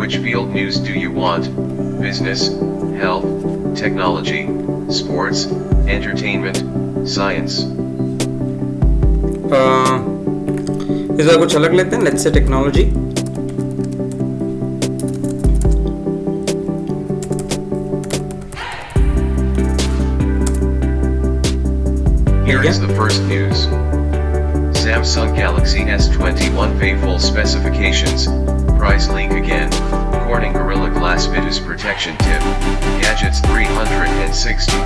Which field news do you want? Business, health, technology, sports, entertainment, science. इस बार कुछ अलग लेते हैं. Let's say technology. Here is the first news. Samsung Galaxy S21 full specifications, price leak again, Corning Gorilla Glass Vitus protection tip, gadgets 360.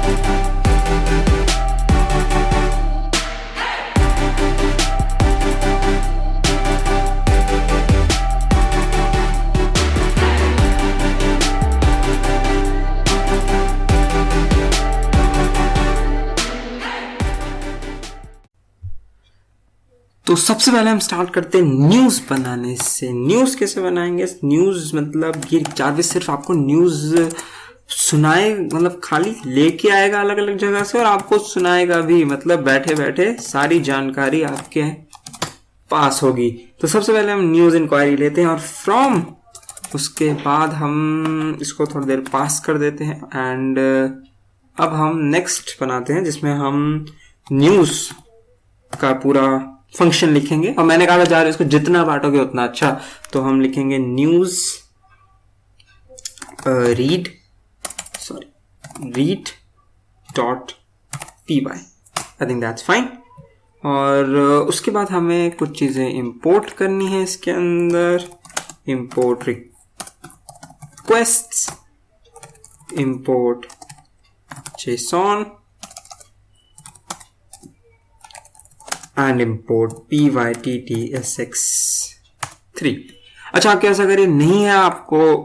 तो सबसे पहले हम start करते हैं न्यूज़ बनाने से. न्यूज़ कैसे बनाएंगे? न्यूज़ मतलब ये जारविस सिर्फ आपको न्यूज़ सुनाए, मतलब खाली लेके आएगा अलग अलग जगह से और आपको सुनाएगा भी, मतलब बैठे बैठे सारी जानकारी आपके पास होगी. तो सबसे पहले हम न्यूज़ इंक्वायरी लेते हैं और फ्रॉम उसके बाद हम इसको थोड़ी देर पास कर देते हैं. एंड अब हम नेक्स्ट बनाते हैं जिसमें हम न्यूज़ का पूरा फंक्शन लिखेंगे. और मैंने कहा था जा रहे इसको जितना बांटोगे उतना अच्छा. तो हम लिखेंगे news read dot P Y. I think that's fine. और उसके बाद हमें कुछ चीजें इंपोर्ट करनी है इसके अंदर. Import requests, import JSON and import pyttsx3. अच्छा, आप कैसा करिए, नहीं है आपको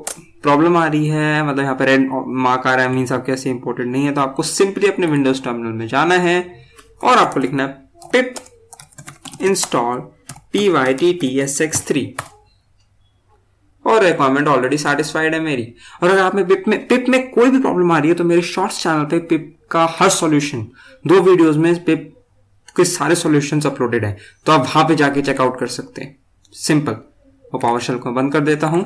प्रॉब्लम आ रही है, मतलब यहाँ पे रेड मार्क आ रहा है, मीन्स आप कैसे इंपोर्टेड नहीं है, तो आपको सिंपली अपने विंडोज टर्मिनल में जाना है और आपको लिखना है पिप इंस्टॉल pyttsx3 और रिक्वायरमेंट ऑलरेडी सेटिस्फाइड है मेरी. और अगर आप में पिप में कोई भी प्रॉब्लम आ रही है तो मेरे शॉर्ट्स चैनल पे पिप का हर सॉल्यूशन 2 वीडियोस में पिप के सारे सॉल्यूशंस अपलोडेड है, तो आप वहां पे जाके चेकआउट कर सकते हैं. सिंपल. और पावरशेल को बंद कर देता हूं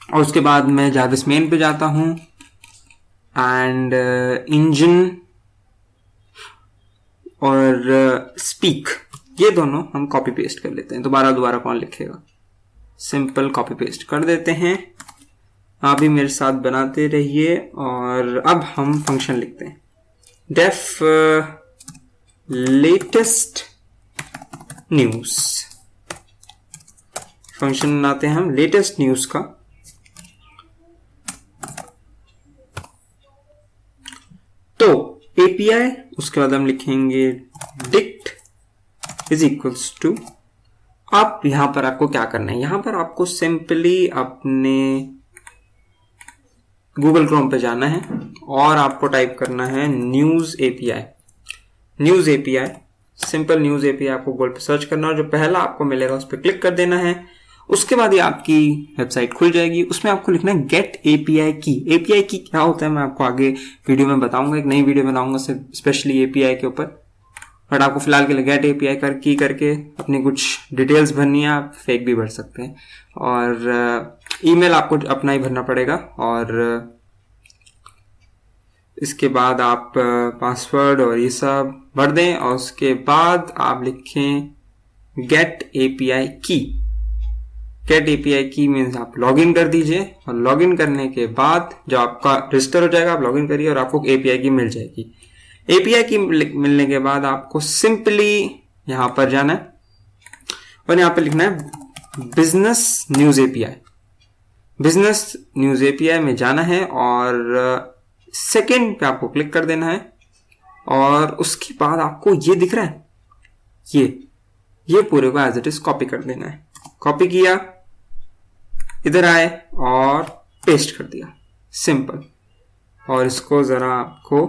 और उसके बाद मैं जारविस मेन पे जाता हूं एंड इंजन और स्पीक, ये दोनों हम कॉपी पेस्ट कर लेते हैं. दोबारा कौन लिखेगा. सिंपल कॉपी पेस्ट कर देते हैं. आप भी मेरे साथ बनाते रहिए. और अब हम फंक्शन लिखते हैं. Def latest news. फंक्शन बनाते हैं हम लेटेस्ट न्यूज का. तो एपीआई, उसके बाद हम लिखेंगे डिक्ट इज इक्वल्स टू. अब यहां पर आपको क्या करना है, यहां पर आपको सिंपली अपने गूगल क्रोम पे जाना है और आपको टाइप करना है news API. News API, simple news API आपको गूगल पे सर्च करना है और जो पहला आपको मिलेगा उस पर क्लिक कर देना है. उसके बाद ये आपकी वेबसाइट खुल जाएगी. उसमें आपको लिखना है गेट एपीआई की. एपीआई की क्या होता है मैं आपको आगे वीडियो में बताऊंगा, एक नई वीडियो बनाऊंगा स्पेशली एपीआई के ऊपर. बट आपको फिलहाल के लिए गेट एपीआई करके अपनी कुछ डिटेल्स भरनी है. आप फेक भी भर सकते हैं और ईमेल आपको अपना ही भरना पड़ेगा. और इसके बाद आप पासवर्ड और ये सब भर दें और उसके बाद आप लिखें गेट एपीआई की. गेट एपीआई की मीन्स आप लॉगिन कर दीजिए और लॉगिन करने के बाद जब आपका रजिस्टर हो जाएगा आप लॉगिन करिए और आपको एपीआई की मिल जाएगी. एपीआई की मिलने के बाद आपको सिंपली यहां पर जाना है और यहां पर लिखना है business news API. Business news API में जाना है और सेकेंड पे आपको क्लिक कर देना है और उसके बाद आपको ये दिख रहा है, ये पूरे को एज इट इज कॉपी कर देना है. कॉपी किया, इधर आए और पेस्ट कर दिया. सिंपल. और इसको जरा आपको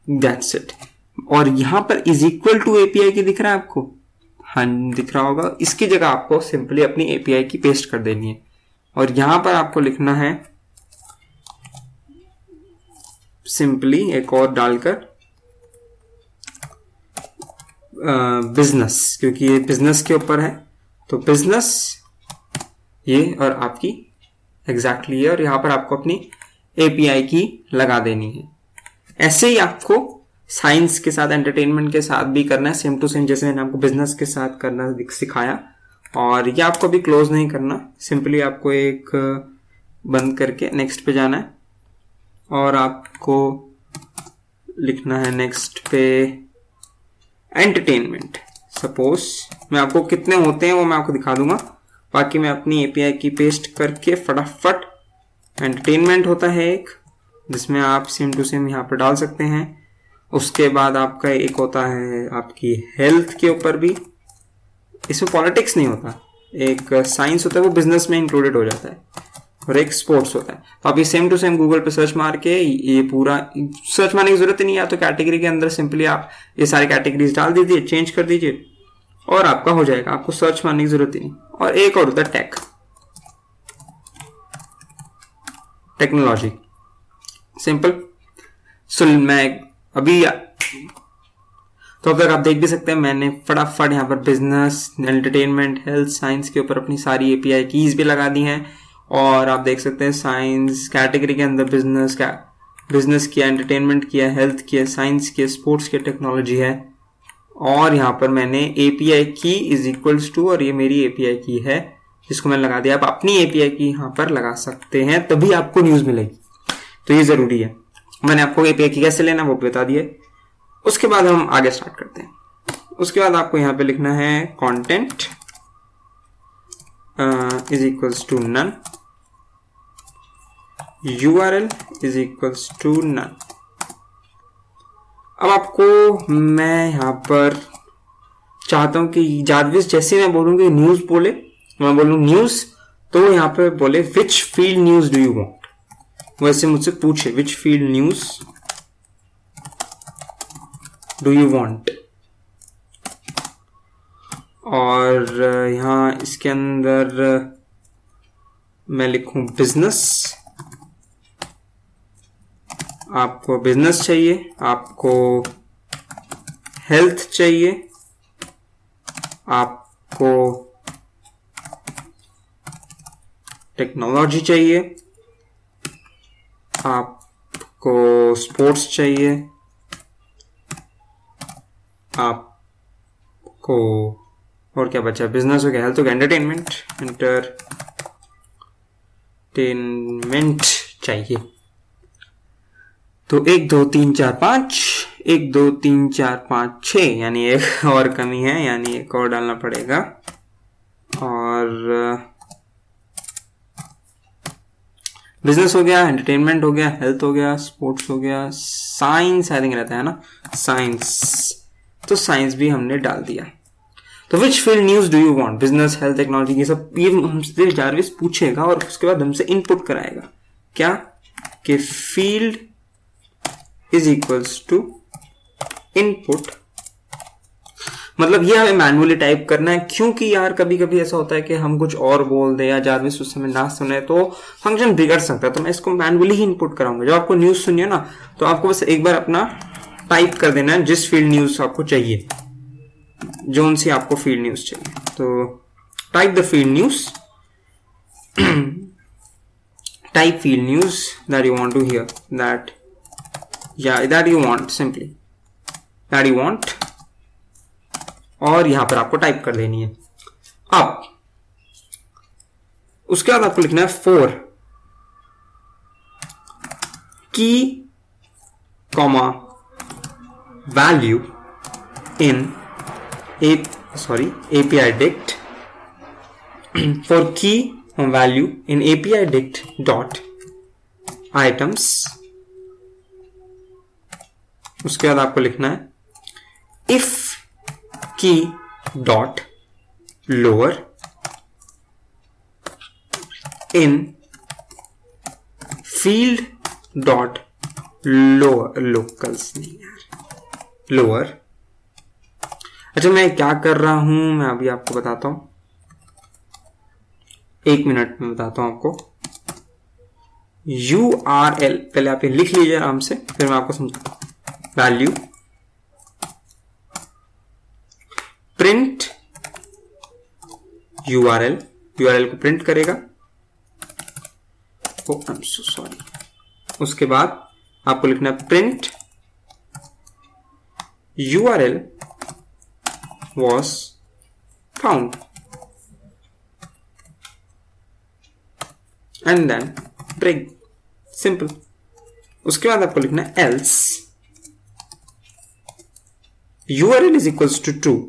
दैट्स इट. और यहां पर इज इक्वल टू एपीआई की दिख रहा है आपको, हाँ दिख रहा होगा. इसकी जगह आपको सिंपली अपनी एपीआई की पेस्ट कर देनी है और यहां पर आपको लिखना है सिंपली एक और डालकर बिजनेस, क्योंकि ये बिजनेस के ऊपर है, तो बिजनेस ये और आपकी एग्जैक्टली और यहाँ पर आपको अपनी API की लगा देनी है। ऐसे ही आपको साइंस के साथ, एंटरटेनमेंट के साथ भी करना है, सेम टू सेम जैसे मैंने आपको बिजनेस के साथ करना सिखाया। और ये आपको भी क्लोज नहीं करना, सिंपली आपको एक बंद करके नेक्स्ट पे जाना है और आपको लिखना है नेक्स्ट पे एंटरटेनमेंट। सपोज मैं आपको कितने होते हैं वो मैं आपको दिखा दूंगा, बाकी मैं अपनी API की पेस्ट करके फटाफट। एंटरटेनमेंट होता है एक, जिसमें आप सेम टू सेम यहाँ पर डाल सकते हैं। उसके बाद आपका एक होता है आपकी हेल्थ के ऊपर भी, इसमें पॉलिटिक्स नहीं होता, एक साइंस होता है वो बिजनेस में इंक्लूडेड हो जाता है, और एक स्पोर्ट्स होता है। तो आप ये सेम टू सेम गूगल पे सर्च मार के, ये पूरा सर्च मारने की जरूरत ही नहीं है, तो कैटेगरी के अंदर सिंपली आप ये सारी कैटेगरीज डाल दीजिए, चेंज कर दीजिए और आपका हो जाएगा, आपको सर्च मारने की जरूरत ही नहीं। और एक और होता है टेक्नोलॉजी, सिंपल। सो मैं अभी तो अब तक आप देख भी सकते हैं मैंने फटाफट यहाँ पर बिजनेस, एंटरटेनमेंट, हेल्थ, साइंस के ऊपर अपनी सारी API कीज भी लगा दी हैं। और आप देख सकते हैं साइंस कैटेगरी के अंदर बिजनेस किया, एंटरटेनमेंट किया, हेल्थ किया, साइंस किया, स्पोर्ट्स किया, टेक्नोलॉजी है। और यहाँ पर मैंने API की इज इक्वल्स टू, और ये मेरी API की है जिसको मैंने लगा दिया। आप अपनी API की यहाँ पर लगा सकते हैं, तभी आपको न्यूज मिलेगी, तो ये जरूरी है। मैंने आपको API की कैसे लेना वो बता दिया। उसके बाद हम आगे स्टार्ट करते हैं। उसके बाद आपको यहाँ पे लिखना है content is equals to none, URL is equals to none. अब आपको मैं यहाँ पर चाहता हूं कि जारविस जैसे मैं बोलूंगी न्यूज बोले, मैं बोलूँ न्यूज, तो यहाँ पे बोले which field news do you want, वैसे मुझसे पूछे which field news do you want. और यहाँ इसके अंदर मैं लिखूं बिजनेस, आपको बिजनेस चाहिए, आपको हेल्थ चाहिए, आपको टेक्नोलॉजी चाहिए, आपको स्पोर्ट्स चाहिए, आपको और क्या बचा, बिजनेस हो गया, हेल्थ हो गया, एंटरटेनमेंट चाहिए। तो 1 2 3 4 5, 1 2 3 4 5 6, यानी एक और कमी है, यानी एक और डालना पड़ेगा। और बिजनेस हो गया, एंटरटेनमेंट हो गया, हेल्थ हो गया, स्पोर्ट्स हो गया, साइंस आई थिंक रहता है ना, साइंस, तो साइंस भी हमने डाल दिया। तो which field news do you want, business, health, technology, ये सब ये हमसे जारविस पूछेगा और उसके बाद हमसे इनपुट कराएगा क्या, कि field is equals to input. मतलब ये हमें मैनुअली टाइप करना है, क्योंकि यार कभी कभी ऐसा होता है कि हम कुछ और बोल दे या जारविस उस समय ना सुने तो फंक्शन बिगड़ सकता है। तो मैं इसको मैनुअली ही इनपुट कराऊंगा। जब आपको न्यूज सुनिए ना, तो आपको बस एक बार अपना टाइप कर देना है जिस फील्ड न्यूज आपको चाहिए, जोन सी आपको फील्ड न्यूज चाहिए। तो type the field news, type field news that you want to hear, that that you want, simply that you want, और यहां पर आपको टाइप कर देनी है। अब उसके बाद आपको लिखना है फॉर की comma value in API dict, for key value in API dict dot items। उसके बाद आपको लिखना है if key dot lower in field dot locals, नहीं यार, lower। अच्छा मैं क्या कर रहा हूं, मैं अभी आपको बताता हूं, 1 मिनट में बताता हूं आपको। URL पहले आप ये लिख लीजिए आराम से, फिर मैं आपको समझाता हूं। वैल्यू प्रिंट यूआरएल, यूआरएल को प्रिंट करेगा। I am so sorry. उसके बाद आपको लिखना है print URL was found and then break, simple. उसके बाद आपको लिखना है else URL is equals to true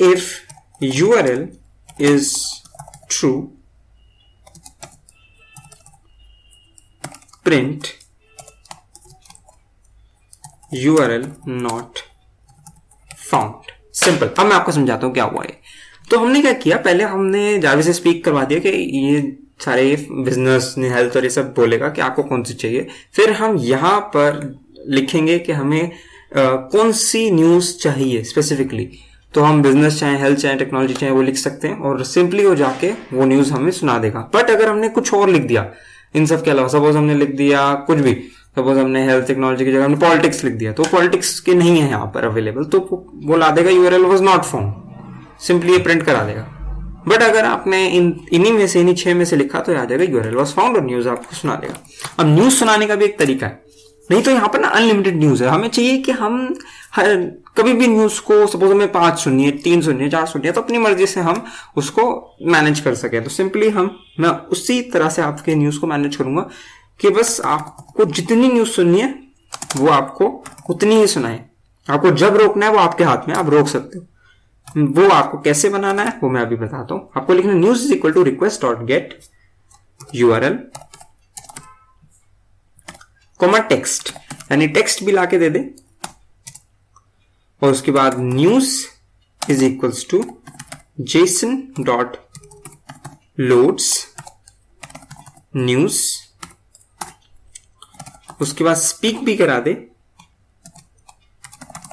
if URL is true, print URL not found। Simple. अब मैं आपको समझाता हूं क्या हुआ है। तो हमने क्या किया, पहले हमने जावा से स्पीक करवा दिया कि ये सारे बिजनेस हेल्थ और ये सब बोलेगा कि आपको कौन सी चाहिए। फिर हम यहाँ पर लिखेंगे कि हमें कौन सी न्यूज चाहिए स्पेसिफिकली। तो हम बिजनेस चाहे हेल्थ चाहे टेक्नोलॉजी चाहे वो लिख सकते हैं और सिंपली वो जाके वो न्यूज हमें सुना देगा। बट अगर हमने कुछ और लिख दिया इन सब के अलावा, सपोज हमने लिख दिया कुछ भी, सपोज हमने हेल्थ टेक्नोलॉजी की जगह हमने पॉलिटिक्स लिख दिया, तो पॉलिटिक्स के नहीं है यहाँ पर अवेलेबल, तो वो ला देगा URL was not found, simply ये प्रिंट करा देगा। बट अगर आपने इन्हीं में से, इन्हीं 6 में से लिखा तो आ जाएगा यूआरएल वाज फाउंड और न्यूज आपको सुना देगा। अब न्यूज सुनाने का भी एक तरीका है, नहीं तो यहाँ पर ना अनलिमिटेड न्यूज है। हमें चाहिए कि हम कभी भी न्यूज को, सपोज हमें 5 सुननी है, 3 सुननी है, 4 सुननी है, तो अपनी मर्जी से हम उसको मैनेज कर सके। तो सिंपली मैं उसी तरह से आपके न्यूज को मैनेज करूंगा कि बस आपको जितनी न्यूज सुननी है वो आपको उतनी ही सुनाए। आपको जब रोकना है वो आपके हाथ में, आप रोक सकते हो। वो आपको कैसे बनाना है वो मैं अभी बताता हूं। आपको लिखना news is equal to request dot get URL comma text, यानी टेक्स्ट भी लाके दे दे, और उसके बाद news is equals to JSON dot loads news. उसके बाद स्पीक भी करा दे,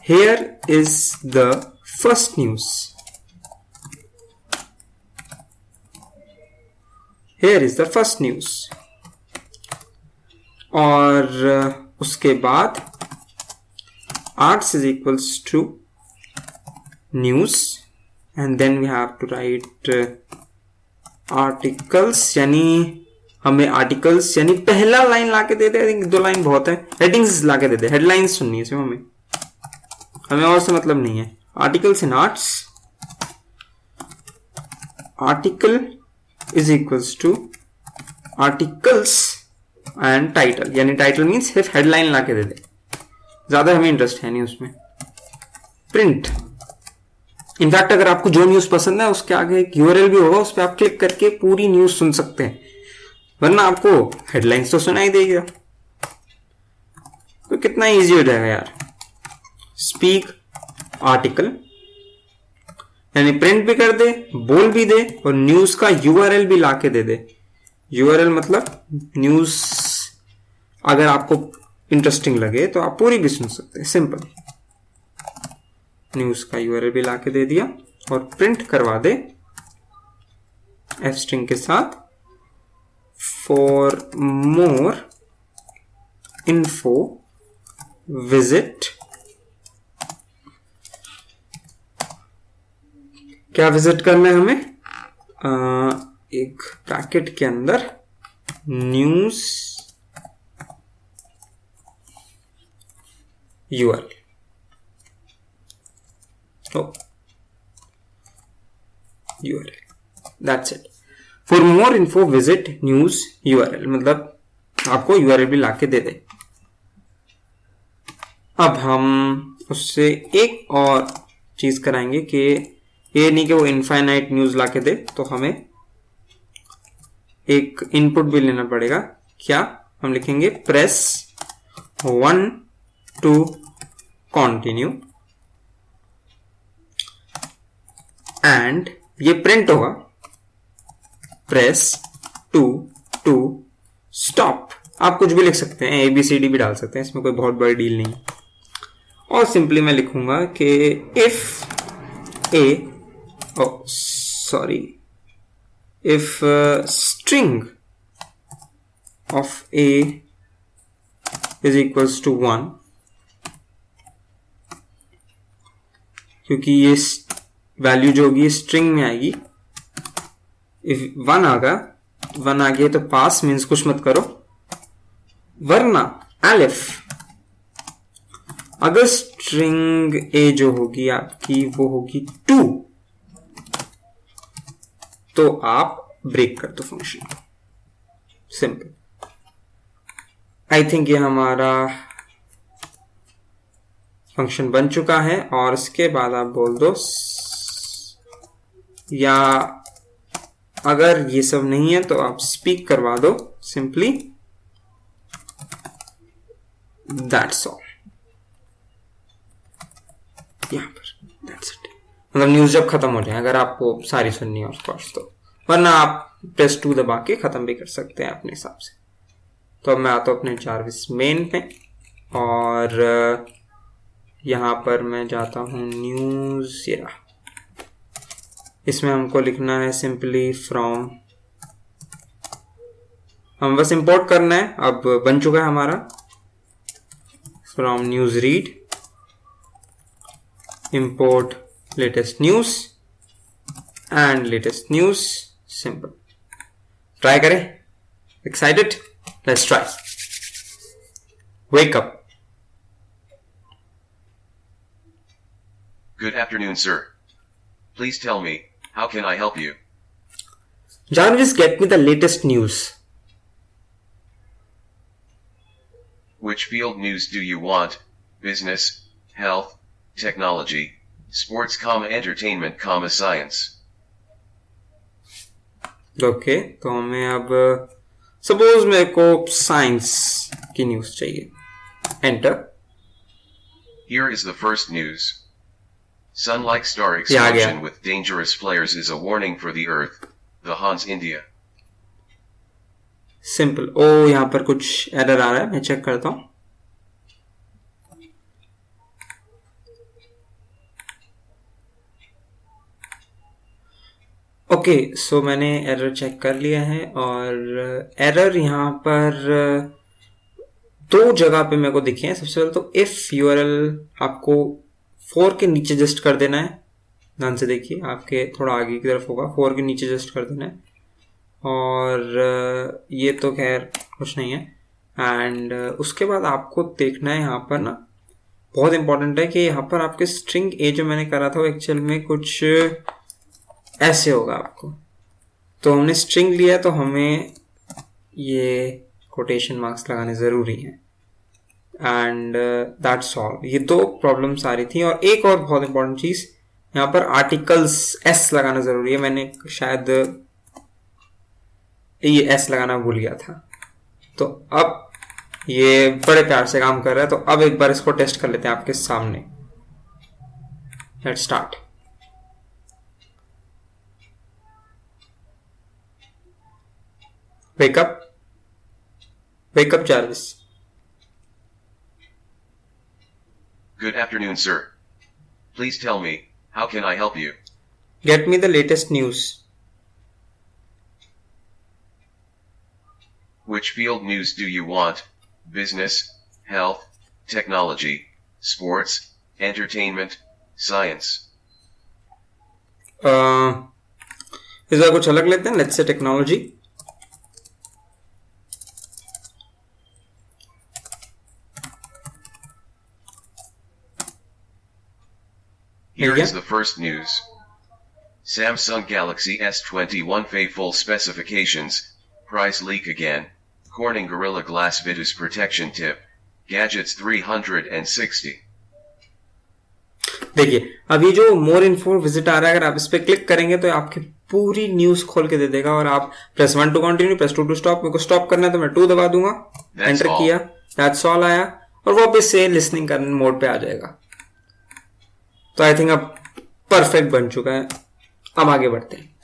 here is the first news, here is the first news. और उसके बाद arts is equals to news and then we have to write articles, यानी हमें आर्टिकल्स यानी पहला लाइन लाके दे दे, आई थिंक 2 लाइन बहुत है। हेडिंग्स लाके दे दे, हेडलाइंस सुननी है सिर्फ हमें और से मतलब नहीं है। Articles in arts, article is equals to articles and title, यानी टाइटल मीन्स सिर्फ हेडलाइन लाके दे दे, ज्यादा हमें इंटरेस्ट है नहीं उसमें। प्रिंट, इनफैक्ट अगर आपको जो न्यूज पसंद है उसके आगे एक यूआरएल भी होगा, उस पर आप क्लिक करके पूरी न्यूज सुन सकते हैं, वरना आपको हेडलाइंस तो सुनाई देगी। तो कितना इजी हो जाएगा यार। स्पीक आर्टिकल, यानी प्रिंट भी कर दे, बोल भी दे, और न्यूज का यूआरएल भी लाके दे दे। यूआरएल मतलब न्यूज अगर आपको इंटरेस्टिंग लगे तो आप पूरी भी सुन सकते हैं, सिंपल। न्यूज का यूआरएल भी लाके दे दिया और प्रिंट करवा दे एफ स्ट्रिंग के साथ, फॉर मोर इन्फो विजिट, क्या विजिट करना है हमें, एक ब्रैकेट के अंदर news URL, URL, that's it। For more info visit news URL, मतलब आपको URL भी लाके दे दे। अब हम उससे एक और चीज कराएंगे कि ये नहीं कि वो इनफाइनाइट न्यूज लाके दे, तो हमें एक इनपुट भी लेना पड़ेगा। क्या हम लिखेंगे, प्रेस 1 to continue, एंड ये प्रिंट होगा प्रेस 2 to stop। आप कुछ भी लिख सकते हैं, ABCD भी डाल सकते हैं, इसमें कोई बहुत बड़ी डील नहीं। और सिंपली मैं लिखूंगा कि if string of A is equals to 1, क्योंकि ये वैल्यू जो होगी स्ट्रिंग में आएगी. इफ 1 आ गया तो पास मीन्स कुछ मत करो, वरना एलिफ अगर स्ट्रिंग ए जो होगी आपकी वो होगी 2, तो आप ब्रेक कर दो फंक्शन. सिंपल. आई थिंक ये हमारा फंक्शन बन चुका है, और इसके बाद आप बोल दो या अगर ये सब नहीं है तो आप स्पीक करवा दो सिंपली, दैट्स ऑल. यहां पर दैट्स इट. मतलब न्यूज जब खत्म हो जाए, अगर आपको सारी सुननी है ऑफकोर्स तो, वरना आप प्रेस 2 दबा के खत्म भी कर सकते हैं अपने हिसाब से. तो अब मैं आता हूं अपने जारविस मेन पे, और यहां पर मैं जाता हूं न्यूज. इसमें हमको लिखना है सिंपली फ्रॉम, हम बस इंपोर्ट करना है. अब बन चुका है हमारा from news read import latest news and latest news. Simple. Try करें. Excited? Let's try. Wake up. Good afternoon, sir. Please tell me, how can I help you? Jarvis, get me the latest news. Which field news do you want? Business, health, technology, sports, entertainment, science. Okay, तो हमें अब suppose मेरे को science की news चाहिए. Enter. Here is the first news. Sun-like star explosion with dangerous flares is a warning for the Earth. The Hans, India. Simple. ओ यहां पर कुछ एरर आ रहा है, मैं चेक करता हूं. ओके, सो मैंने एरर चेक कर लिया है, और एरर यहां पर 2 जगह पे मेरे को दिखे हैं. सबसे पहले तो इफ यूआरएल आपको 4 के नीचे जस्ट कर देना है. ध्यान से देखिए, आपके थोड़ा आगे की तरफ होगा. 4 के नीचे जस्ट कर देना है, और ये तो खैर कुछ नहीं है. एंड उसके बाद आपको देखना है यहाँ पर ना, बहुत इंपॉर्टेंट है कि यहाँ पर आपके स्ट्रिंग ए जो मैंने करा था वो एक्चुअल में कुछ ऐसे होगा आपको. तो हमने स्ट्रिंग लिया, तो हमें ये कोटेशन मार्क्स लगाने ज़रूरी हैं. And that's all. ये 2 प्रॉब्लम्स आ रही थी. और एक और बहुत इंपॉर्टेंट चीज़, यहाँ पर आर्टिकल्स एस लगाना ज़रूरी है. मैंने शायद ये एस लगाना भूल गया था. तो अब ये बड़े प्यार से काम कर रहा है. तो अब एक बार इसको टेस्ट कर लेते हैं आपके सामने. Let's start. Wake up. Wake up, Jarvis. Good afternoon, sir. Please tell me, how can I help you? Get me the latest news. Which field news do you want? Business, health, technology, sports, entertainment, science. इस बार कुछ अलग लेते हैं. Let's say technology. Here is the first news. Samsung Galaxy S21 full specifications, price leak again, Corning Gorilla Glass Vidus protection tip, gadgets 360. देखिए, अब ये जो मोर info visit आ रहा है, अगर आप इस पे क्लिक करेंगे तो आपकी पूरी न्यूज खोल के दे देगा. और आप press 1 to continue, press 2 to stop. मेरे को स्टॉप करना है तो मैं 2 दबा दूंगा. एंटर किया, दैट्स ऑल आया, और वापस से लिसनिंग करने मोड पे आ जाएगा. तो आई थिंक अब परफेक्ट बन चुका है. अब आगे बढ़ते हैं.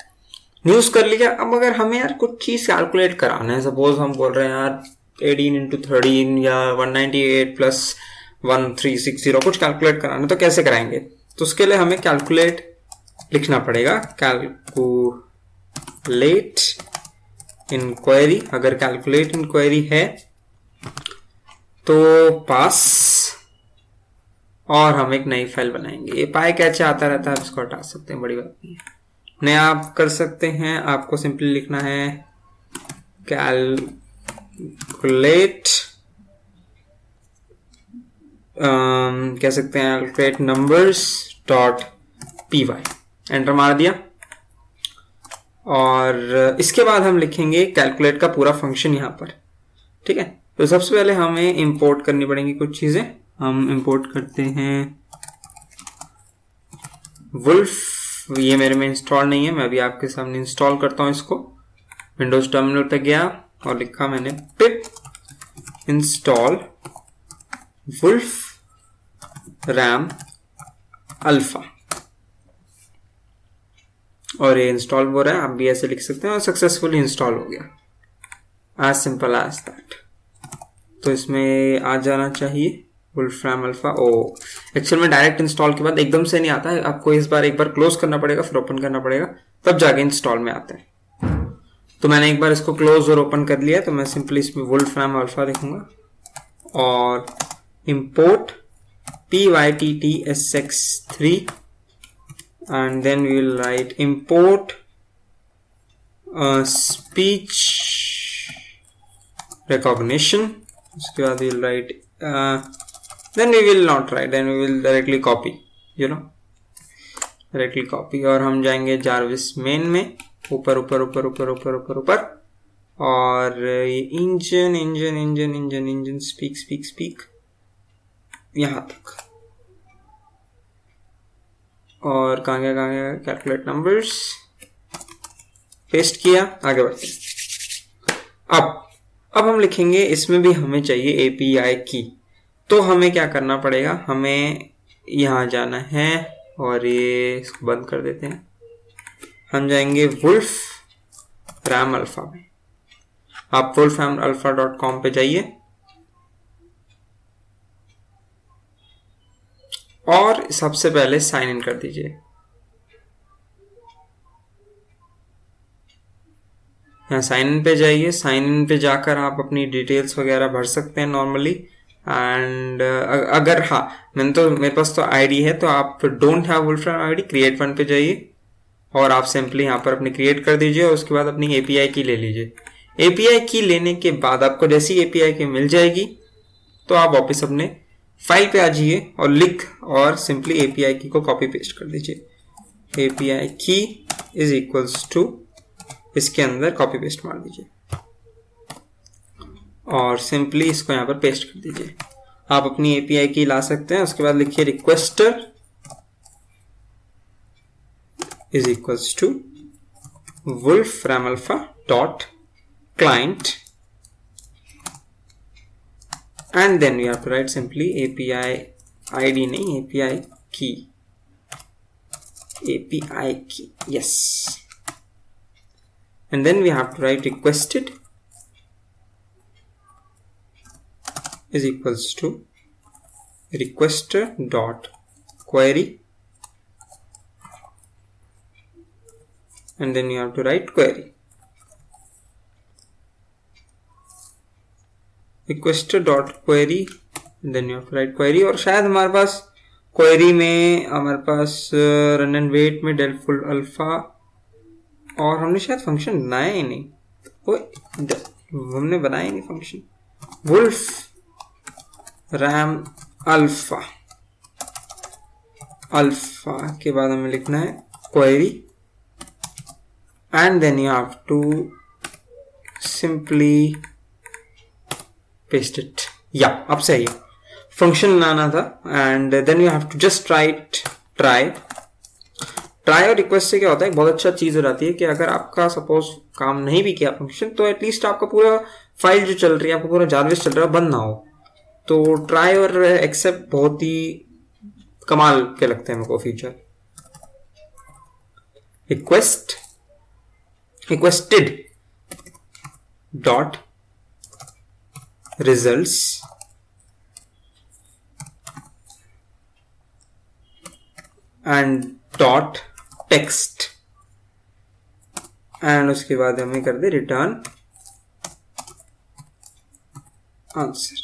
न्यूज कर लिया. अब अगर हमें यार कुछ चीज कैलकुलेट कराना है, सपोज हम बोल रहे हैं यार 18 into 13 या 198 plus 1360 कुछ कैलकुलेट कराना है, तो कैसे कराएंगे? तो उसके लिए हमें कैलकुलेट लिखना पड़ेगा. Calculate inquiry. अगर कैलकुलेट इंक्वायरी है तो पास, और हम एक नई फाइल बनाएंगे। ये पाई कैचे आता रहता है, इसको हटा सकते हैं, बड़ी बात नहीं है। नया आप कर सकते हैं, आपको सिंपली लिखना है कैलकुलेट, कह सकते हैं calculate numbers dot P Y, enter मार दिया। और इसके बाद हम लिखेंगे कैलकुलेट का पूरा फंक्शन यहाँ पर, ठीक है। तो सबसे पहले हमें इंपोर्ट करनी पड़ेंगी कुछ चीजें। हम इंपोर्ट करते हैं वुल्फ, ये मेरे में इंस्टॉल नहीं है, मैं अभी आपके सामने इंस्टॉल करता हूं इसको। विंडोज टर्मिनल पे गया और लिखा मैंने pip install Wolfram alpha, और ये इंस्टॉल हो रहा है। आप भी ऐसे लिख सकते हैं, और सक्सेसफुली इंस्टॉल हो गया। As simple as that. तो इसमें आ जाना चाहिए वुल्फ्राम अल्फा। ओ एक्चुअल में डायरेक्ट इंस्टॉल के बाद एकदम से नहीं आता है, आपको इस बार एक बार क्लोज करना पड़ेगा, फिर ओपन करना पड़ेगा, तब जाके इंस्टॉल में आता है। तो मैंने एक बार इसको क्लोज और ओपन कर लिया, तो मैं सिंपली इसमें वुल्फ्राम अल्फा लिखूंगा और import pyttsx3 and then we will write import speech recognition. उसके बाद we will write then we will not write, then we will directly copy, directly copy। और हम जाएंगे jarvis main में, ऊपर ऊपर ऊपर ऊपर ऊपर ऊपर ऊपर, और ये इंजन स्पीक यहाँ तक। और कहाँ गया कैलकुलेट नंबर्स, पेस्ट किया, आगे बढ़ते हैं। अब हम लिखेंगे, इसमें भी हमें चाहिए एपीआई की। तो हमें क्या करना पड़ेगा, हमें यहाँ जाना है और ये इसको बंद कर देते हैं। हम जाएंगे वुल्फ रैम अल्फा में। आप wolframalpha.com पे जाइए और सबसे पहले साइन इन कर दीजिए। यहाँ साइन इन पे जाइए। साइन इन पे जाकर आप अपनी डिटेल्स वगैरह भर सकते हैं नॉर्मली। एंड अगर मेरे पास तो आईडी है, तो आप don't have wolfram ID, create one पे जाइए और आप सिंपली यहाँ पर अपनी क्रिएट कर दीजिए और उसके बाद अपनी एपीआई की ले लीजिए। एपीआई की लेने के बाद आपको जैसी एपीआई की मिल जाएगी तो आप वापस अपने फाइल पे आ जाइए और लिख और सिंपली एपीआई की को कॉपी पेस्ट कर दीजिए। एपीआई की इज इक्वल्स टू, इसके अंदर कॉपी पेस्ट मार दीजिए और सिंपली इसको यहाँ पर पेस्ट कर दीजिए। आप अपनी एपीआई की ला सकते हैं। उसके बाद लिखिए requester is equals to wolframalpha.client and then we have to write simply API ID नहीं, API key, yes, and then we have to write requested is equals to requester dot query, and then you have to write query requester dot query, and then you have to write query। और शायद हमारे पास query में हमारे पास run and wait में del full alpha, और हमने शायद function बनाया ही नहीं, हमने बनाया ही नहीं फंक्शन। वुल्फ रैम अल्फा के बाद हमें लिखना है query and then you have to simply paste it। अब सही है, फंक्शन बनाना था। and then you have to just write try और रिक्वेस्ट से क्या होता है, बहुत अच्छा चीज हो जाती है कि अगर आपका सपोज काम नहीं भी किया फंक्शन, तो एटलीस्ट आपका पूरा फाइल जो चल रही है, आपका पूरा जारविस चल रहा है, बंद ना हो। तो ट्राई और एक्सेप्ट बहुत ही कमाल के लगते हैं मेरे को feature. requested dot results and dot text, and उसके बाद हमें कर दे रिटर्न आंसर।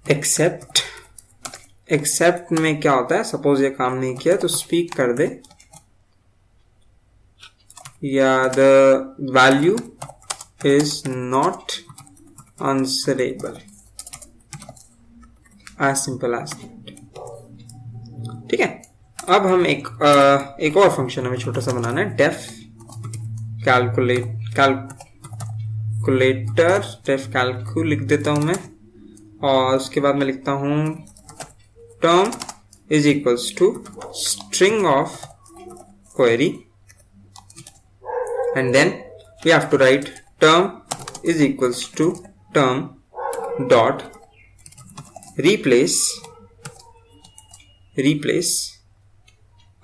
एक्सेप्ट में क्या होता है, सपोज ये काम नहीं किया तो स्पीक कर दे या the value is not answerable, as simple as that. ठीक है, अब हम एक और फंक्शन हमें छोटा सा बनाना है, डेफ कैलकुलेटर, डेफ कैलकू लिख देता हूं मैं, और उसके बाद मैं लिखता हूं term is equals to string of query, and then we have to write term is equals to term dot replace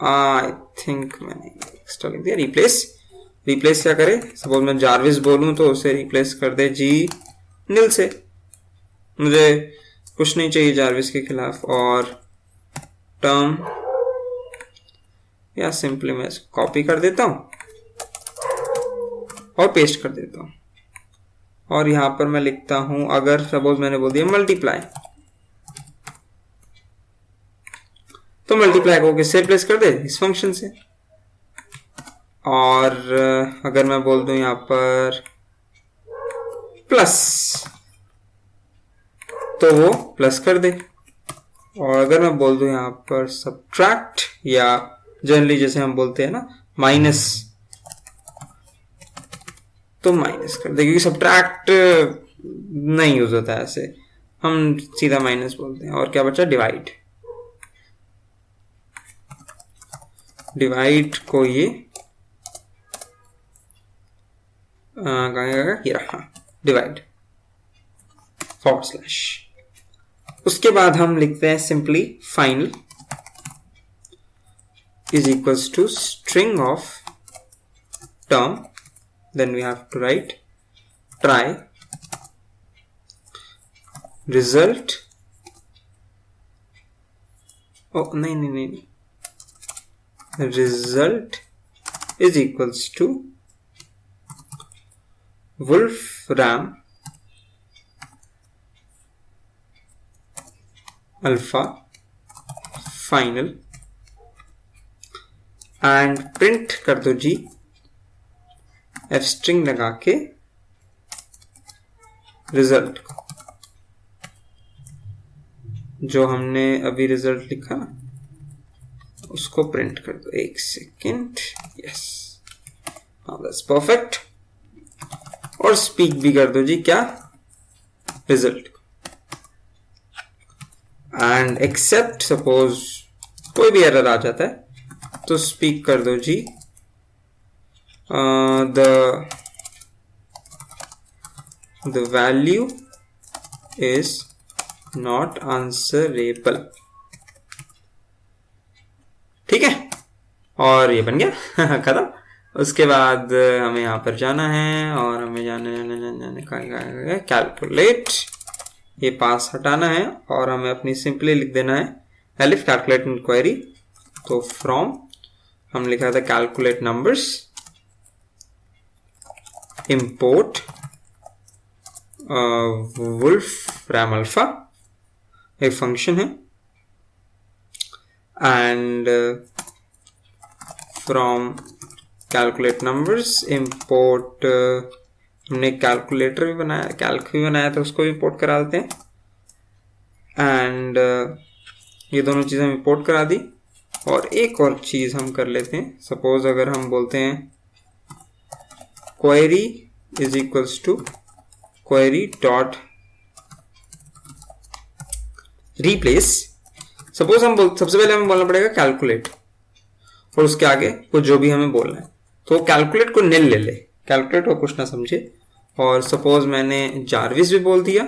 I think मैंने एक्स्ट्रा लिख दिया, रिप्लेस क्या करे, सपोज मैं जारविस बोलूं तो उसे रिप्लेस कर दे जी नील से, मुझे कुछ नहीं चाहिए जारविस के खिलाफ, और टर्म या सिंपली मैं इसको कॉपी कर देता हूं और पेस्ट कर देता हूं, और यहां पर मैं लिखता हूं, अगर सपोज मैंने बोल दिया मल्टीप्लाई, तो मल्टीप्लाई को किससे रिप्लेस कर दे, इस फंक्शन से, और अगर मैं बोल दूं यहां पर प्लस तो वो प्लस कर दे, और अगर मैं बोल दूं यहां पर सब्ट्रैक्ट, या जनरली जैसे हम बोलते हैं ना माइनस, तो माइनस कर दे, क्योंकि सब्ट्रैक्ट नहीं यूज होता है ऐसे, हम सीधा माइनस बोलते हैं। और क्या बचा, डिवाइड को ये ये रहा डिवाइड / उसके बाद हम लिखते हैं simply final is equals to string of term, then we have to write try result, नहीं, result is equals to wolfram alpha final, and print कर दो जी एफ स्ट्रिंग लगा के रिजल्ट को, जो हमने अभी रिजल्ट लिखा उसको प्रिंट कर दो, 1 सेकेंड, यस, दैट्स परफेक्ट, और स्पीक भी कर दो जी क्या, रिजल्ट, एंड एक्सेप्ट सपोज कोई भी एरर आ जाता है तो स्पीक कर दो जी the value is not answerable. ठीक है, और ये बन गया खत्म। उसके बाद हमें यहाँ पर जाना है, और हमें जाने कैलकुलेट, ये पास हटाना है, और हमें अपनी सिंपली लिख देना है एलिफ कैलकुलेट क्वेरी, तो फ्रॉम हम लिखा था calculate numbers, import wolfram alpha, एक फंक्शन है, and from calculate numbers import, हमने कैलकुलेटर भी बनाया, कैल्क भी बनाया था, उसको भी इंपोर्ट करा देते हैं, एंड ये दोनों चीजें हम इंपोर्ट करा दी। और एक और चीज हम कर लेते हैं, सपोज अगर हम बोलते हैं query is equals to query dot replace, suppose हम सबसे पहले हमें बोलना पड़ेगा कैलकुलेट, और उसके आगे कुछ जो भी हमें बोलना है, तो कैलकुलेट को निल ले ले, कैलकुलेट को कुछ ना समझे, और सपोज मैंने जारविस भी बोल दिया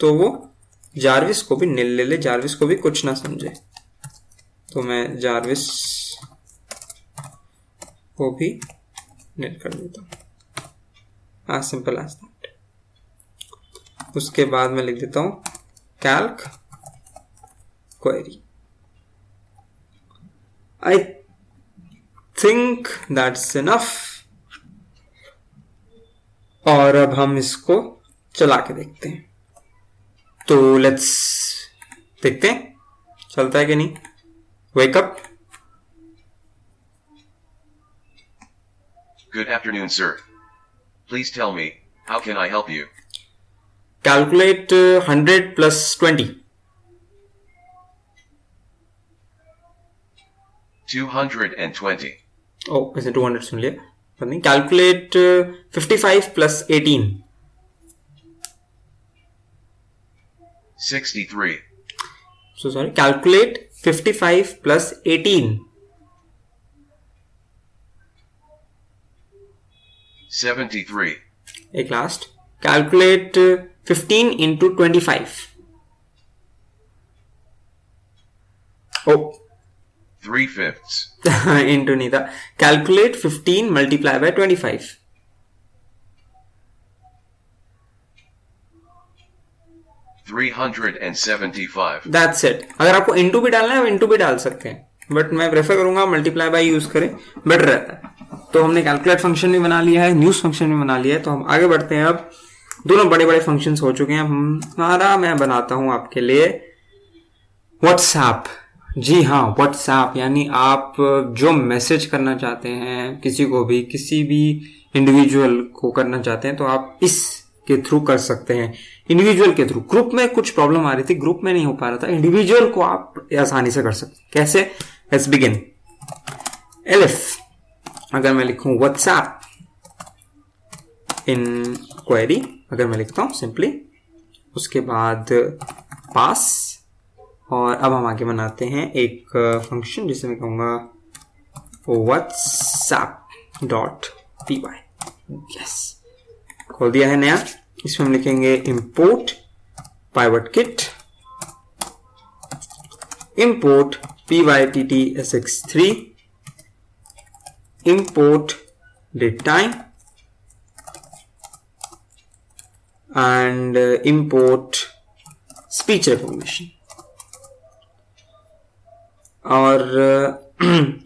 तो वो जारविस को भी निल ले ले, जारविस को भी कुछ ना समझे, तो मैं जारविस को भी निल कर देता हूं, as simple as that। उसके बाद मैं लिख देता हूं Calc query. I think that's enough, और अब हम इसको चला के देखते हैं। तो लेट्स देखते हैं चलता है कि नहीं. Wake up. Good afternoon, sir. Please tell me, how can I help you? Calculate 100 plus 20. 220. Oh, वैसे 200 सुन लिया. पता नहीं. Calculate 55 plus 18. 63. So sorry. Calculate 55 plus 18. 73. एक last. Calculate 15 into 25. Oh. 3/5. into नहीं था. Calculate 15 multiply by 25. 375. That's it. अगर आपको into भी डालना है, इंटू भी डाल सकते हैं, बट मैं प्रेफर करूंगा मल्टीप्लाई बाय यूज करें, बेटर रहता है. तो हमने कैलकुलेट फंक्शन भी बना लिया है, न्यूज फंक्शन भी बना लिया है. तो हम आगे बढ़ते हैं. अब दोनों बड़े बड़े फंक्शन हो चुके हैं. हमारा मैं बनाता हूं आपके लिए व्हाट्सएप. जी हाँ, व्हाट्सएप. यानी आप जो मैसेज करना चाहते हैं किसी को भी, किसी भी इंडिविजुअल को करना चाहते हैं, तो आप इस के थ्रू कर सकते हैं. इंडिविजुअल के थ्रू. ग्रुप में कुछ प्रॉब्लम आ रही थी, ग्रुप में नहीं हो पा रहा था. इंडिविजुअल को आप आसानी से कर सकते हैं. कैसे? Let's begin. एलिफ. अगर मैं लिखूं व्हाट्सएप इन क्वेरी, अगर मैं लिखता हूं सिंपली, उसके बाद पास, और अब हम आगे बनाते हैं एक फंक्शन जिसे मैं कहूंगा whatsapp डॉट py. यस, खोल दिया है नया. इसमें हम लिखेंगे import pivot kit, import pyttsx3, import datetime, and import speech recognition. और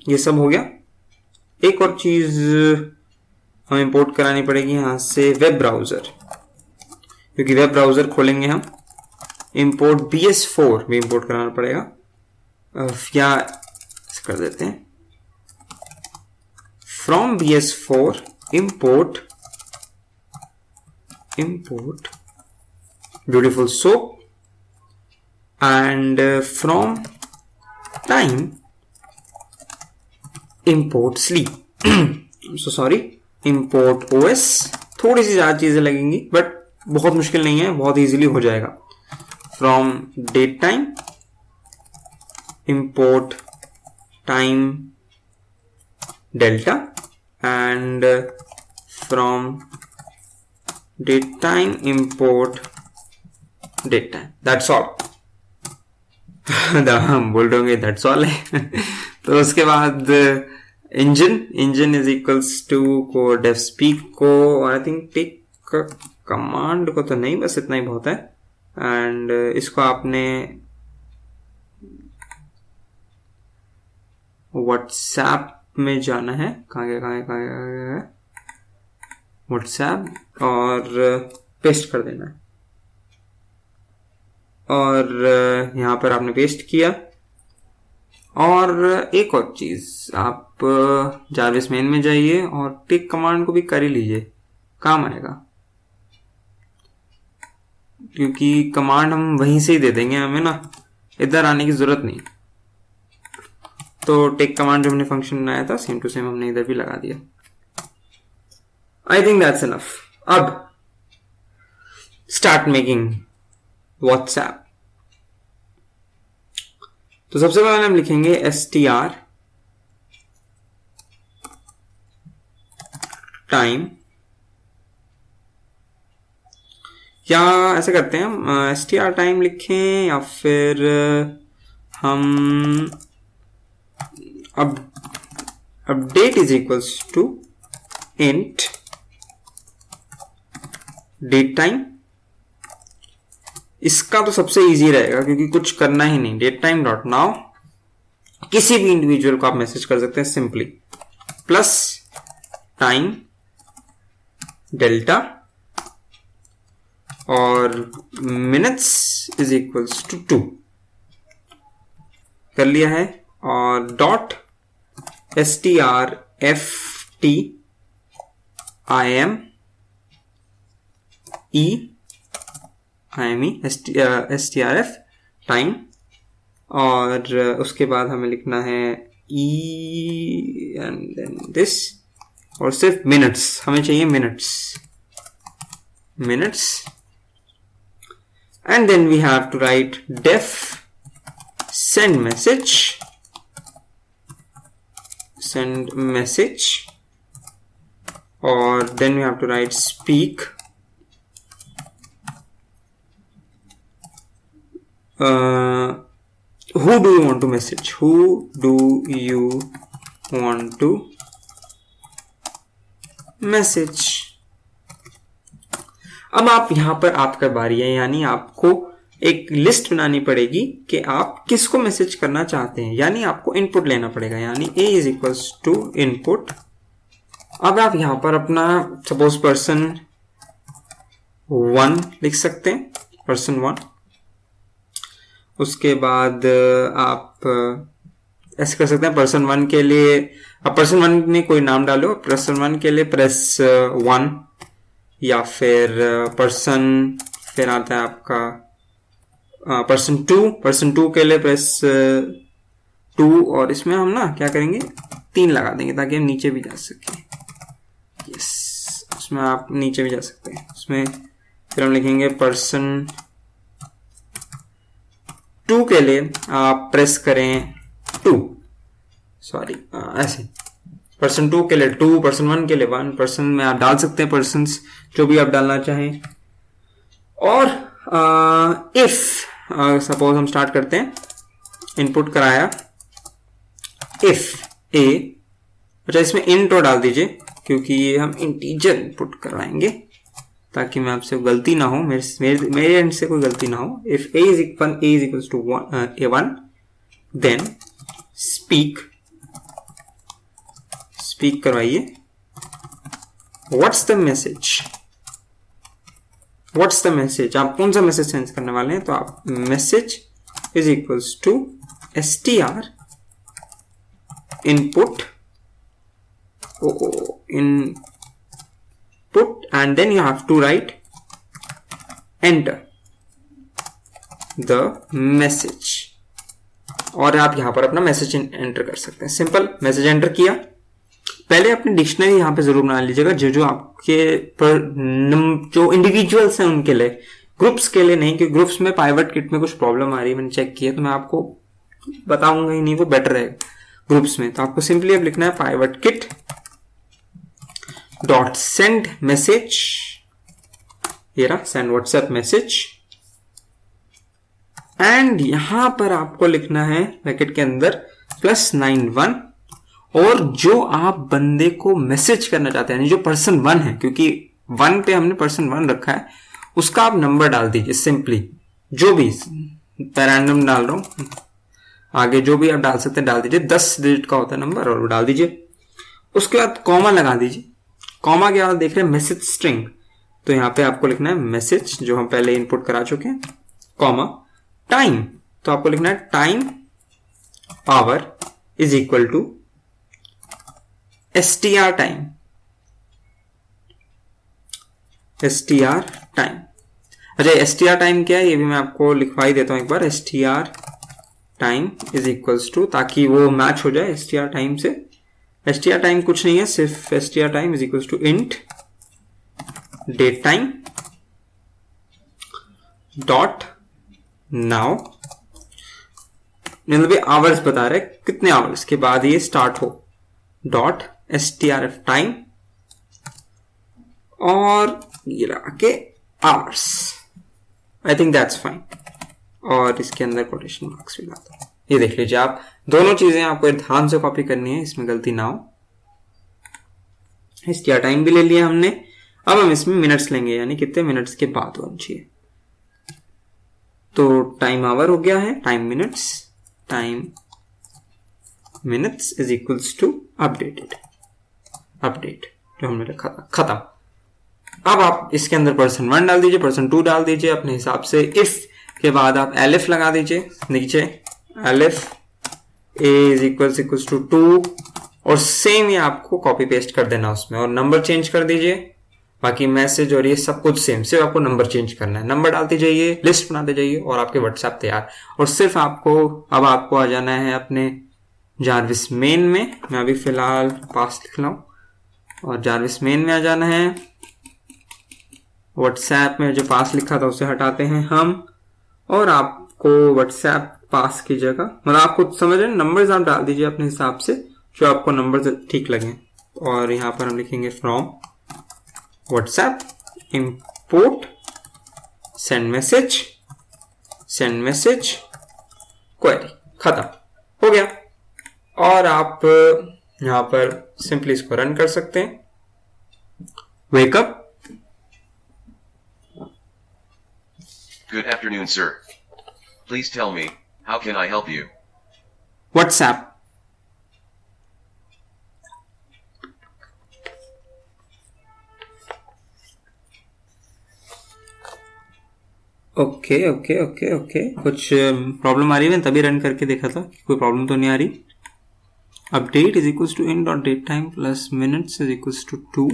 ये सब हो गया. एक और चीज हमें इंपोर्ट करानी पड़ेगी यहां से, वेब ब्राउजर, क्योंकि वेब ब्राउजर खोलेंगे हम. इंपोर्ट BS4 भी इंपोर्ट कराना पड़ेगा, या कर देते हैं from BS4 import beautiful soap, and from time import sleep. So sorry, import OS. थोड़ी सी ज्यादा चीजें लगेंगी, बट बहुत मुश्किल नहीं है, बहुत इजीली हो जाएगा. From date time import time delta, and from date time import date time. That's all. हम बोल रहे होंगे दैट्स ऑल है. तो उसके बाद इंजन इज इक्वल्स टू को डेफ स्पीक को, आई थिंक टेक कमांड को तो नहीं, बस इतना ही बहुत है. एंड इसको आपने व्हाट्सएप में जाना है. कहाँ गया व्हाट्सएप, और पेस्ट कर देना है. और यहां पर आपने पेस्ट किया. और एक और चीज, आप जारविस मेन में जाइए और टेक कमांड को भी कर ही लीजिए, काम आएगा, क्योंकि कमांड हम वहीं से ही दे देंगे, हमें ना इधर आने की जरूरत नहीं. तो टेक कमांड जो हमने फंक्शन बनाया था, सेम टू सेम हमने इधर भी लगा दिया. आई थिंक दैट्स इनफ. अब स्टार्ट मेकिंग व्हाट्सएप. तो सबसे पहले हम लिखेंगे str टाइम, या ऐसे करते हैं हम str टाइम लिखें, या फिर हम update is equals to int date time. इसका तो सबसे इजी रहेगा, क्योंकि कुछ करना ही नहीं. डेट टाइम डॉट नाउ, किसी भी इंडिविजुअल को आप मैसेज कर सकते हैं सिंपली, प्लस टाइम डेल्टा, और मिनट्स इज इक्वल्स टू 2 कर लिया है। और dot strft IME strf time, और उसके बाद हमें लिखना है e एंड देन दिस, और सिर्फ मिनट्स हमें चाहिए, minutes and then we have to write def send message, और then we have to write speak who do you want to message, अब आप यहां पर आपका बारी है, यानी आपको एक लिस्ट बनानी पड़ेगी कि आप किसको मैसेज करना चाहते हैं, यानी आपको इनपुट लेना पड़ेगा, यानी a is equals to input. अब आप यहां पर अपना सपोज पर्सन 1 लिख सकते हैं, पर्सन 1। उसके बाद आप ऐसे कर सकते हैं, पर्सन 1 के लिए अब पर्सन 1 में कोई नाम डालो, पर्सन 1 के लिए प्रेस 1, या फिर पर्सन, फिर आता है आपका पर्सन 2 के लिए प्रेस 2, और इसमें हम ना क्या करेंगे 3 लगा देंगे ताकि हम नीचे भी जा सकें। यस, उसमें आप नीचे भी जा सकते हैं। उसमें फिर हम लिखेंगे पर्सन 2 के लिए आप प्रेस करें 2, सॉरी ऐसे, पर्सन 2 के लिए 2, पर्सन 1 के लिए 1, पर्सन में आप डाल सकते हैं पर्सन्स जो भी आप डालना चाहें। और इफ सपोज हम स्टार्ट करते हैं, इनपुट कराया इफ ए, अच्छा इसमें इंट डाल दीजिए क्योंकि ये हम इंटीजर इनपुट करवाएंगे ताकि मैं आपसे गलती ना हो, मेरे एंड से कोई गलती ना हो। If a is equals to 1 then speak करवाइए व्हाट्स द मैसेज, आप कौन सा मैसेज सेंड करने वाले हैं, तो आप message is equals to str input and then you have to write enter the message, और आप यहां पर अपना मैसेज एंटर कर सकते हैं। सिंपल, मैसेज एंटर किया। पहले अपनी डिक्शनरी यहां पे जरूर बना लीजिएगा, जो आपके पर जो इंडिविजुअल्स हैं उनके लिए, ग्रुप्स के लिए नहीं, क्योंकि ग्रुप्स में पाइवट किट में कुछ प्रॉब्लम आ रही है, मैंने चेक किया, तो मैं आपको बताऊंगा ही नहीं, वो बेटर रहेगा ग्रुप्स में। तो आपको सिंपली अब लिखना है pivot kit dot send message, ये रहा सेंड व्हाट्सएप मैसेज, एंड यहां पर आपको लिखना है ब्रैकेट के अंदर +91, और जो आप बंदे को मैसेज करना चाहते हैं, जो पर्सन 1 है, क्योंकि 1 पे हमने पर्सन 1 रखा है, उसका आप नंबर डाल दीजिए। सिंपली जो भी रैंडम डाल रहा हूं, आगे जो भी आप डाल सकते हैं डाल दीजिए, 10 डिजिट का होता है नंबर, और वो डाल दीजिए। उसके बाद कॉमा लगा दीजिए। कॉमा के बाद देख रहे हैं मैसेज स्ट्रिंग, तो यहां पे आपको लिखना है मैसेज जो हम पहले इनपुट करा चुके हैं, कॉमा टाइम, तो आपको लिखना है time hour is equal to str time, अच्छा str टाइम क्या है ये भी मैं आपको लिखवा ही देता हूं एक बार। str time is equals to, ताकि वो मैच हो जाए str टाइम से। str टाइम कुछ नहीं है, सिर्फ str time is equals to int date time dot now, मतलब आवर्स बता रहे कितने आवर्स के बाद ये स्टार्ट हो, डॉट strf टाइम, और ये लगा के hours. I think that's fine, और इसके अंदर कोटेशन मार्क्स भी लाता हूं। ये देख लीजिए, आप दोनों चीजें आपको ध्यान से कॉपी करनी है, इसमें गलती ना हो। str टाइम भी ले लिया हमने, अब हम इसमें मिनट्स लेंगे, यानी कितने मिनट्स के बाद होना चाहिए। तो टाइम आवर हो गया है, time minutes is equals to update जो हमने रखा था, खत्म। अब आप इसके अंदर person1 डाल दीजिए, person2 डाल दीजिए अपने हिसाब से। इफ के बाद आप elif लगा दीजिए नीचे, elif a is equals to 2 और सेम ही आपको कॉपी पेस्ट कर देना उसमें, और नंबर चेंज कर दीजिए। बाकी मैसेज और ये सब कुछ सेम, सिर्फ आपको नंबर चेंज करना है। नंबर डालते जाइए, लिस्ट बनाते जाइए और आपके व्हाट्सएप तैयार। और सिर्फ आपको अब आपको आ जाना है अपने जारविस मेन में। मैं अभी फिलहाल पास लिख रहा हूं और जारविस मेन में आ जाना है। व्हाट्सएप में जो पास लिखा था उसे हटाते हैं हम, और आपको व्हाट्सएप पास की जगह, मतलब आपको समझ रहे हैं, नंबर्स आप डाल दीजिए अपने हिसाब से जो आपको नंबर ठीक लगे। और यहां पर हम लिखेंगे from WhatsApp import send message query, खत्म हो गया। और आप यहां पर सिंपली इसको रन कर सकते हैं। Wake up. Good afternoon, sir. Please tell me, how can I help you? WhatsApp. Okay कुछ प्रॉब्लम आ रही है, तभी रन करके देखा था, कोई प्रॉब्लम तो नहीं आ रही। Update is equals to in dot date time plus minutes is equals to 2।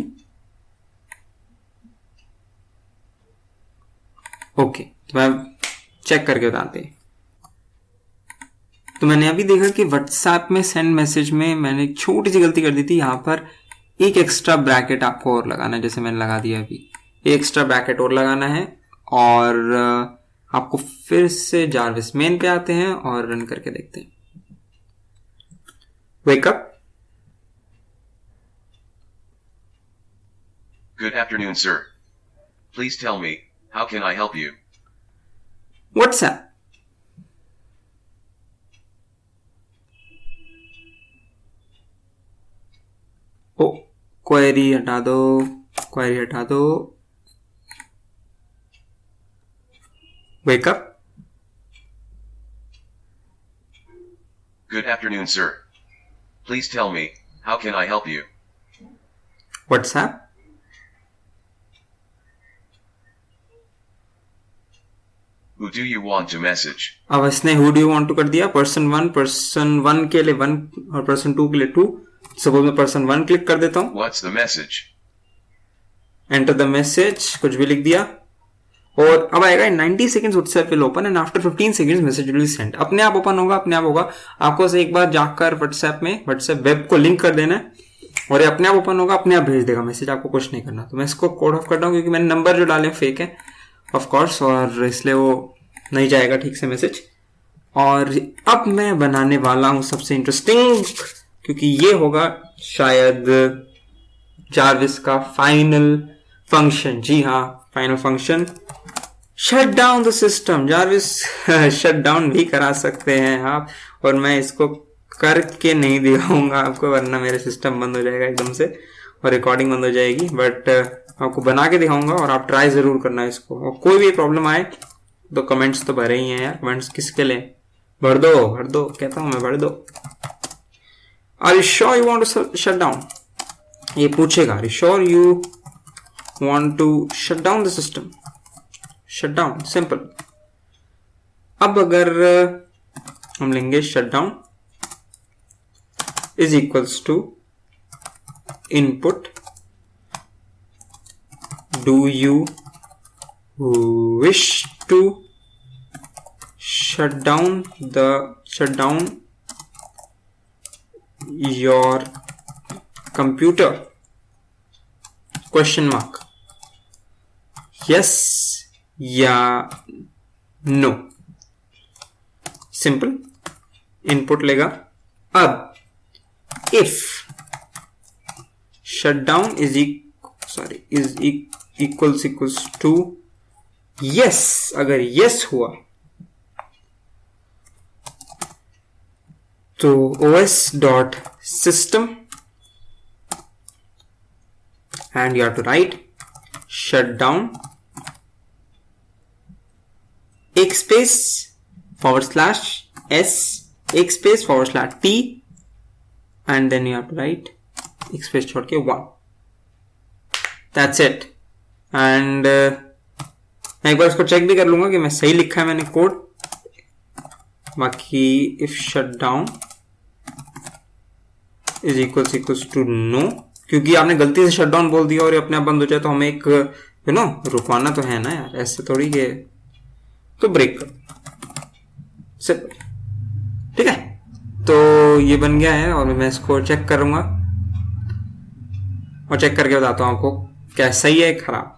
Okay, तो मैं चेक करके बताते हैं। तो मैंने अभी देखा कि व्हाट्सएप में सेंड मैसेज में मैंने एक छोटी सी गलती कर दी थी। यहां पर एक एक्स्ट्रा ब्रैकेट आपको और लगाना है, जैसे मैंने लगा दिया अभी। एक एक्स्ट्रा ब्रैकेट और लगाना है और आपको फिर से जारविस मेन पे आते हैं और रन करके देखते हैं। Wake up. Good afternoon, sir. Please tell me, how can I help you? WhatsApp. ओ, क्वेरी हटा दो। Wake up. Good afternoon, sir. Please tell me, how can I help you? WhatsApp. Who do you want to message? अब इसने who do you want to कर दिया। person1 के लिए 1 और person2 के लिए 2। सपोज मैं person1 क्लिक कर देता हूं। What's the message? Enter the message, कुछ भी लिख दिया और अब आएगा 90 seconds WhatsApp will open and after 15 seconds message will be send. अपने आप ओपन होगा, अपने आप होगा। आपको से एक बार जाकर व्हाट्सएप वेब को लिंक कर देना है और ये अपने आप ओपन होगा, अपने आप भेज देगा मैसेज, आपको कुछ नहीं करना। तो मैं इसको कोड ऑफ कर रहा हूं क्योंकि मैंने नंबर जो डाले फेक है ऑफ कोर्स, और इसलिए वो नहीं जाएगा ठीक से मैसेज। और अब मैं बनाने वाला हूं सबसे इंटरेस्टिंग, क्योंकि ये होगा शायद जारविस का फाइनल फंक्शन। जी हाँ, final function, shut down the system. Jarvis shut down भी करा सकते हैं आप, और मैं इसको करके नहीं दिखाऊंगा आपको, वरना मेरे सिस्टम बंद हो जाएगा एकदम से और रिकॉर्डिंग बंद हो जाएगी। बट आपको बना के दिखाऊंगा और आप ट्राई जरूर करना इसको। और कोई भी प्रॉब्लम आए तो कमेंट्स तो भरे ही हैं यार, कमेंट्स किसके लिए, भर दो कहता हूं मैं, भर दो। Are you sure you want to shut down, ये पूछेगा। Are you sure you want to shut down the system, shut down, simple. अब अगर हम लेंगे shut down is equals to input do you wish to shut down your computer, question mark, yes या no, simple. Input लेगा। अब if shutdown is equals to yes, अगर yes हुआ तो os.system and you have to write shutdown एक space /s एक space /t and then you have to write एक space छोड़ के 1। That's it. एंड मैं एक बार इसको चेक भी कर लूंगा कि मैं सही लिखा है मैंने कोड। बाकी if shut down is equals to no, क्योंकि आपने गलती से शट डाउन बोल दिया और ये अपने आप बंद हो जाए तो हमें एक रुकवाना तो है ना यार, ऐसे थोड़ी के, तो ब्रेक कर सिंपल। ठीक है, तो ये बन गया है और मैं इसको चेक करूंगा और चेक करके बताता हूं आपको क्या सही है खराब।